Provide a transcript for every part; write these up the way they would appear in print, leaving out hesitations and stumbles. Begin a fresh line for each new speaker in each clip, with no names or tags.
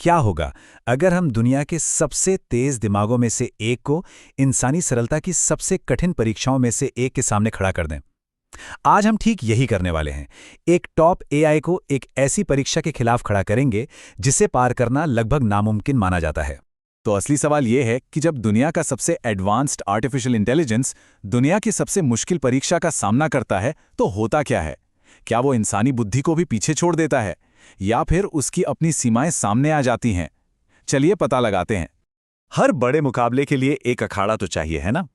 क्या होगा अगर हम दुनिया के सबसे तेज दिमागों में से एक को इंसानी सरलता की सबसे कठिन परीक्षाओं में से एक के सामने खड़ा कर दें। आज हम ठीक यही करने वाले हैं। एक टॉप एआई को एक ऐसी परीक्षा के खिलाफ खड़ा करेंगे जिसे पार करना लगभग नामुमकिन माना जाता है।
तो असली सवाल यह है कि जब दुनिया का सबसे एडवांस्ड आर्टिफिशियल इंटेलिजेंस दुनिया की सबसे मुश्किल परीक्षा का सामना करता है तो होता क्या है? क्या वो इंसानी बुद्धि को भी पीछे छोड़ देता है या फिर उसकी अपनी सीमाएं सामने आ जाती हैं? चलिए पता लगाते हैं। हर बड़े मुकाबले के लिए एक अखाड़ा तो चाहिए, है ना?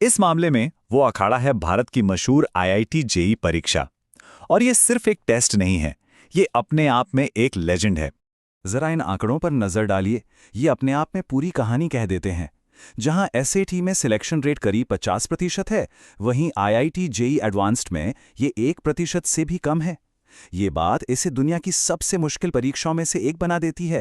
इस मामले में वो अखाड़ा है भारत की मशहूर आईआईटी जेईई परीक्षा। और ये सिर्फ एक टेस्ट नहीं है, ये अपने आप में एक लेजेंड है। जरा इन आंकड़ों पर नजर डालिए, ये अपने आप में पूरी कहानी कह देते हैं। जहां एसएटी में सिलेक्शन रेट करीब 50% है, वहीं आईआईटी जेईई एडवांस्ड में ये 1% से भी कम है। ये बात इसे दुनिया की सबसे मुश्किल परीक्षाओं में से एक बना देती है।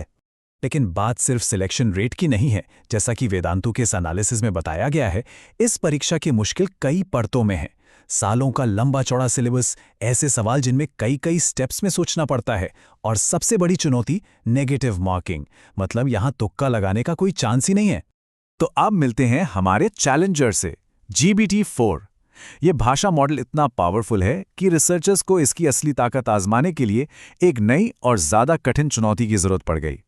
लेकिन बात सिर्फ सिलेक्शन रेट की नहीं है। जैसा कि वेदांतु के इस एनालिसिस में बताया गया है, इस परीक्षा की मुश्किल कई परतों में है। सालों का लंबा चौड़ा सिलेबस, ऐसे सवाल जिनमें कई कई स्टेप्स में सोचना पड़ता है, और सबसे बड़ी चुनौती नेगेटिव मार्किंग, मतलब यहां तुक्का लगाने का कोई चांस ही नहीं है।
तो अब मिलते हैं हमारे चैलेंजर से, GPT-4। ये भाषा मॉडल इतना पावरफुल है कि रिसर्चर्स को इसकी असली ताकत आजमाने के लिए एक नई और ज्यादा कठिन चुनौती की जरूरत पड़ गई।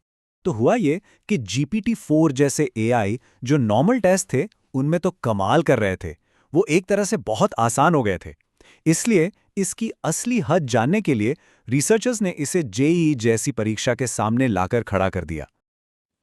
तो हुआ ये कि GPT-4 जैसे एआई जो नॉर्मल टेस्ट थे उनमें तो कमाल कर रहे थे, वो एक तरह से बहुत आसान हो गए थे। इसलिए इसकी असली हद जानने के लिए रिसर्चर्स ने इसे जेईई जैसी परीक्षा के सामने लाकर खड़ा कर दिया।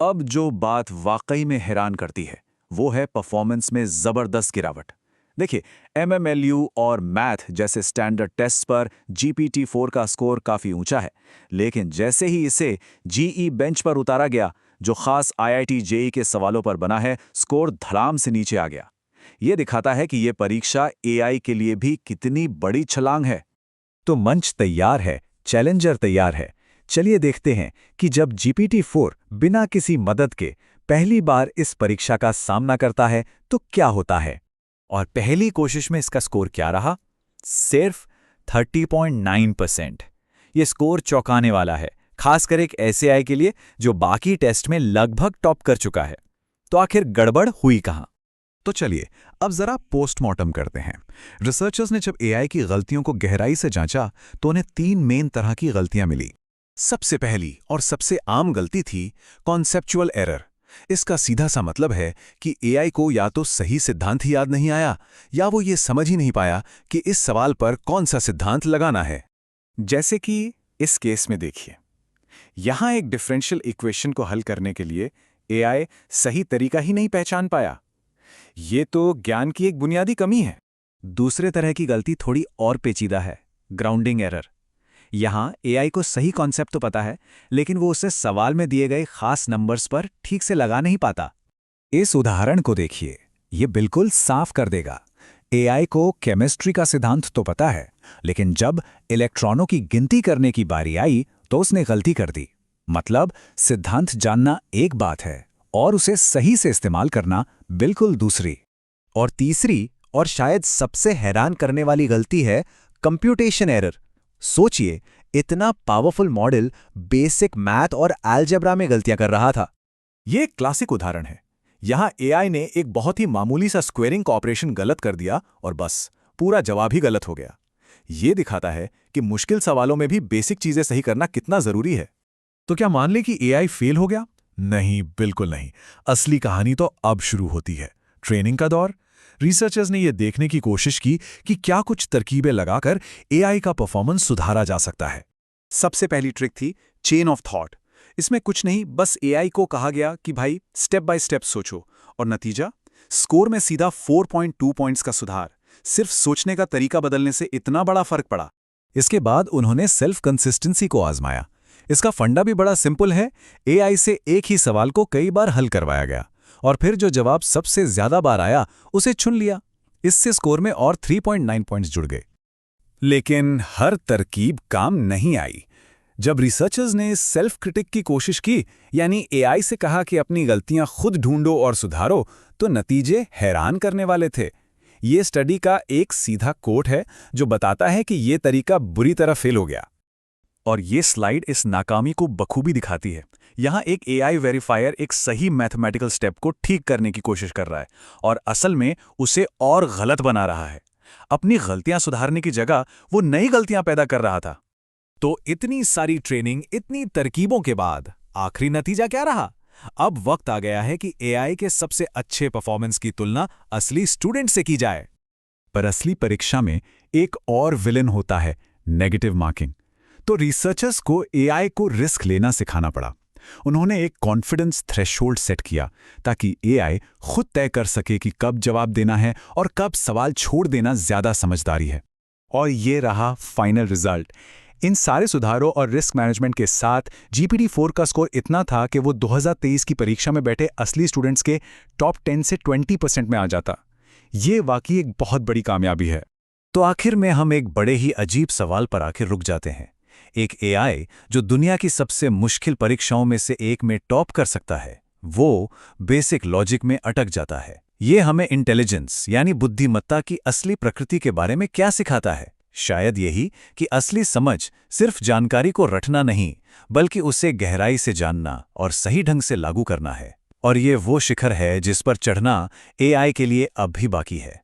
अब जो बात वाकई में हैरान करती है वो है परफॉर्मेंस में जबरदस्त गिरावट। देखिए, एमएमएलयू और मैथ जैसे स्टैंडर्ड टेस्ट पर GPT-4 का स्कोर काफी ऊंचा है, लेकिन जैसे ही इसे जीई बेंच पर उतारा गया, जो खास आईआईटी जेईई के सवालों पर बना है, स्कोर धड़ाम से नीचे आ गया। ये दिखाता है कि ये परीक्षा एआई के लिए भी कितनी बड़ी छलांग है।
तो मंच तैयार है, चैलेंजर तैयार है। चलिए देखते हैं कि जब GPT-4 बिना किसी मदद के पहली बार इस परीक्षा का सामना करता है तो क्या होता है। और पहली कोशिश में इसका स्कोर क्या रहा? सिर्फ 30.9%। ये स्कोर चौंकाने वाला है, खासकर एक ऐसे एआई के लिए जो बाकी टेस्ट में लगभग टॉप कर चुका है। तो आखिर गड़बड़ हुई कहां?
तो चलिए अब जरा पोस्टमार्टम करते हैं। रिसर्चर्स ने जब एआई की गलतियों को गहराई से जांचा तो उन्हें 3 मेन तरह की गलतियां मिली। सबसे पहली और सबसे आम गलती थी कॉन्सेप्चुअल एरर। इसका सीधा सा मतलब है कि एआई को या तो सही सिद्धांत ही याद नहीं आया, या वो ये समझ ही नहीं पाया कि इस सवाल पर कौन सा सिद्धांत लगाना है। जैसे कि इस केस में देखिए, यहां एक डिफरेंशियल इक्वेशन को हल करने के लिए एआई सही तरीका ही नहीं पहचान पाया। ये तो ज्ञान की एक बुनियादी कमी है।
दूसरे तरह की गलती थोड़ी और पेचीदा है, ग्राउंडिंग एरर। यहां एआई को सही कॉन्सेप्ट तो पता है, लेकिन वो उसे सवाल में दिए गए खास नंबर्स पर ठीक से लगा नहीं पाता। इस उदाहरण को देखिए, ये बिल्कुल साफ कर देगा। एआई को केमिस्ट्री का सिद्धांत तो पता है, लेकिन जब इलेक्ट्रॉनों की गिनती करने की बारी आई तो उसने गलती कर दी। मतलब सिद्धांत जानना एक बात है और उसे सही से इस्तेमाल करना बिल्कुल दूसरी। और तीसरी और शायद सबसे हैरान करने वाली गलती है कंप्यूटेशन एरर। सोचिए, इतना पावरफुल मॉडल बेसिक मैथ और अलजेब्रा में गलतियां कर रहा था।
ये एक क्लासिक उदाहरण है। यहां एआई ने एक बहुत ही मामूली सा स्क्वेयरिंग का ऑपरेशन गलत कर दिया और बस पूरा जवाब ही गलत हो गया। ये दिखाता है कि मुश्किल सवालों में भी बेसिक चीजें सही करना कितना जरूरी है। तो क्या मान ले कि एआई फेल हो गया? नहीं, बिल्कुल नहीं। असली कहानी तो अब शुरू होती है, ट्रेनिंग का दौर। रिसर्चर्स ने यह देखने की कोशिश की कि क्या कुछ तरकीबें लगाकर एआई का परफॉर्मेंस सुधारा जा सकता है। सबसे पहली ट्रिक थी चेन ऑफ थॉट। इसमें कुछ नहीं, बस एआई को कहा गया कि भाई स्टेप बाय स्टेप सोचो, और नतीजा स्कोर में सीधा 4.2 पॉइंट्स का सुधार। सिर्फ सोचने का तरीका बदलने से इतना बड़ा फर्क पड़ा। इसके बाद उन्होंने सेल्फ कंसिस्टेंसी को आजमाया। इसका फंडा भी बड़ा सिंपल है। एआई से एक ही सवाल को कई बार हल करवाया गया और फिर जो जवाब सबसे ज्यादा बार आया उसे चुन लिया। इससे स्कोर में और 3.9 पॉइंट्स जुड़ गए। लेकिन हर तरकीब काम नहीं आई। जब रिसर्चर्स ने सेल्फ क्रिटिक की कोशिश की, यानी एआई से कहा कि अपनी गलतियां खुद ढूंढो और सुधारो, तो नतीजे हैरान करने वाले थे। ये स्टडी का एक सीधा कोट है जो बताता है कि ये तरीका बुरी तरह फेल हो गया। और ये स्लाइड इस नाकामी को बखूबी दिखाती है। यहाँ एक एआई वेरीफायर एक सही मैथमेटिकल स्टेप को ठीक करने की कोशिश कर रहा है और असल में उसे और गलत बना रहा है। अपनी गलतियां सुधारने की जगह वो नई गलतियां पैदा कर रहा था।
तो इतनी सारी ट्रेनिंग, इतनी तरकीबों के बाद आखिरी नतीजा क्या रहा? अब वक्त आ गया है कि एआई के सबसे अच्छे परफॉर्मेंस की तुलना असली स्टूडेंट से की जाए।
पर असली परीक्षा में एक और विलेन होता है, नेगेटिव मार्किंग। तो रिसर्चर्स को एआई को रिस्क लेना सिखाना पड़ा। उन्होंने एक कॉन्फिडेंस थ्रेशोल्ड सेट किया ताकि एआई खुद तय कर सके कि कब जवाब देना है और कब सवाल छोड़ देना ज्यादा समझदारी है। और ये रहा फाइनल रिजल्ट। इन सारे सुधारों और रिस्क मैनेजमेंट के साथ GPT-4 का स्कोर इतना था कि वो 2023 की परीक्षा में बैठे असली स्टूडेंट्स के टॉप 10 से 20% में आ जाता। ये वाकई एक बहुत बड़ी कामयाबी है।
तो आखिर में हम एक बड़े ही अजीब सवाल पर आकर रुक जाते हैं। एक एआई जो दुनिया की सबसे मुश्किल परीक्षाओं में से एक में टॉप कर सकता है, वो बेसिक लॉजिक में अटक जाता है। ये हमें इंटेलिजेंस यानी बुद्धिमत्ता की असली प्रकृति के बारे में क्या सिखाता है? शायद यही कि असली समझ सिर्फ जानकारी को रटना नहीं, बल्कि उसे गहराई से जानना और सही ढंग से लागू करना है। और ये वो शिखर है जिस पर चढ़ना एआई के लिए अब भी बाकी है।